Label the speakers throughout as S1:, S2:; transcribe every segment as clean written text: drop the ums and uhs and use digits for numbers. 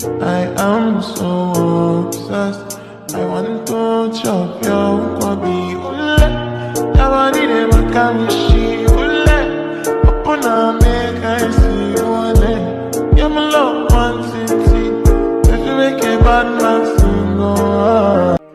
S1: I am so obsessed. I want to chop your kwabi ule. Yabani de makamishi ule. Opuna make I see one. You're my love one city. If you make a bad man sing.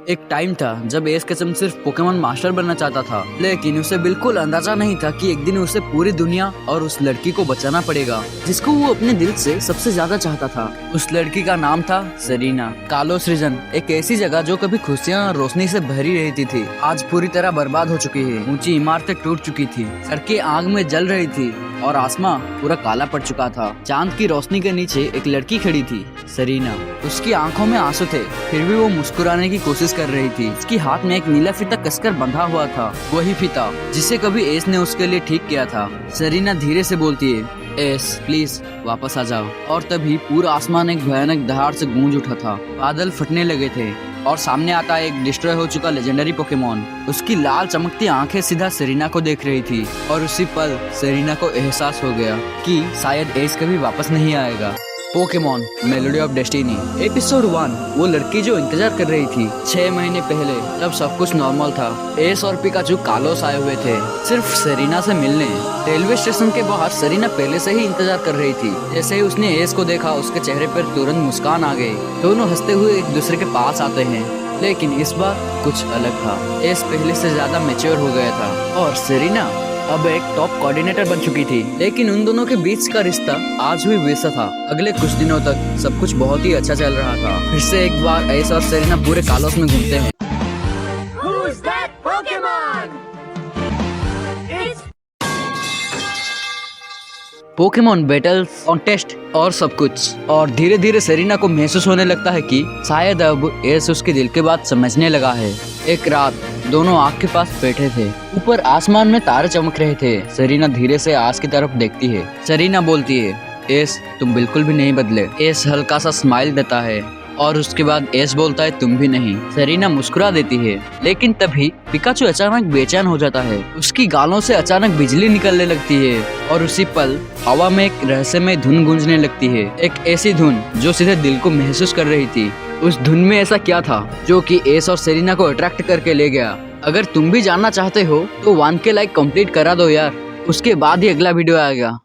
S2: एक time था जब S कसम सिर्फ Pokemon master बनना चाहता था, लेकिन उसे बिल्कुल अंदाजा नहीं था कि एक दिन उसे पूरी दुनिया और उस लड़की को बचाना पड़ेगा जिसको वो अपने दिल से सबसे ज्यादा चाहता था। उस लड़की का नाम था सेरीना। कालोस रीजन, एक ऐसी जगह जो कभी खुशियाँ और रोशनी से भरी रहती थी, आज पूरी तरह बर्बाद हो चुकी है। ऊंची इमारतें टूट चुकी थी, सड़कें आग में जल रही थी और आसमां पूरा काला पड़ चुका था। चांद की रोशनी के नीचे एक लड़की खड़ी थी, सेरीना। उसकी आंखों में आंसू थे, फिर भी वो मुस्कुराने की कोशिश कर रही थी। उसकी हाथ में एक नीला फीता कसकर बंधा हुआ था, वही फीता जिसे कभी एस ने उसके लिए ठीक किया था। सेरीना धीरे से बोलती है, एस प्लीज वापस आ जाओ। और तभी पूरा आसमान एक भयानक दहाड़ से गूंज उठा था। बादल फटने लगे थे और सामने आता एक डिस्ट्रॉय हो चुका लेजेंडरी पोकेमॉन। उसकी लाल चमकती आंखें सीधा सेरीना को देख रही थी और उसी पल सेरीना को एहसास हो गया कि शायद एस कभी वापस नहीं आएगा। Pokemon melody of destiny episode 1। वो लड़की जो इंतजार कर रही थी 6 महीने पहले, तब सब कुछ नॉर्मल था। एस और पिकाचू कालोस आए हुए थे सिर्फ सेरीना से मिलने। रेलवे स्टेशन के बाहर सेरीना पहले से ही इंतजार कर रही थी। जैसे ही उसने एस को देखा, उसके चेहरे पर तुरंत मुस्कान आ गई। दोनों हंसते हुए एक दूसरे के पास आते हैं, लेकिन इस बार कुछ अलग था। एस पहले से ज्यादा मैच्योर हो गया था और सेरीना अब एक टॉप कोऑर्डिनेटर बन चुकी थी। लेकिन उन दोनों के बीच का रिश्ता आज भी वैसा था। अगले कुछ दिनों तक सब कुछ बहुत ही अच्छा चल रहा था। फिर से एक बार एस और सेरीना पूरे कालोस में घूमते हैं।
S3: Who's that Pokemon? It's
S2: Pokemon battles, contest और सब कुछ। और धीरे धीरे सेरीना को महसूस होने लगता है कि शायद अब एस उसके दिल की बात समझने लगा है। एक रात दोनों आग के पास बैठे थे, ऊपर आसमान में तारे चमक रहे थे। सेरीना धीरे से आस की तरफ देखती है। सेरीना बोलती है, एस तुम बिल्कुल भी नहीं बदले। एस हल्का सा स्माइल देता है और उसके बाद एस बोलता है, तुम भी नहीं। सेरीना मुस्कुरा देती है, लेकिन तभी पिकाचू अचानक बेचैन हो जाता है। उसकी गालों से अचानक बिजली निकलने लगती है और उसी पल हवा में एक रहस्यमय धुन गूंजने लगती है। एक ऐसी धुन जो सीधे दिल को महसूस कर रही थी। उस धुन में ऐसा क्या था जो कि एस और सेरीना को अट्रैक्ट करके ले गया? अगर तुम भी जानना चाहते हो तो 1K लाइक कंप्लीट करा दो यार, उसके बाद ही अगला वीडियो आएगा।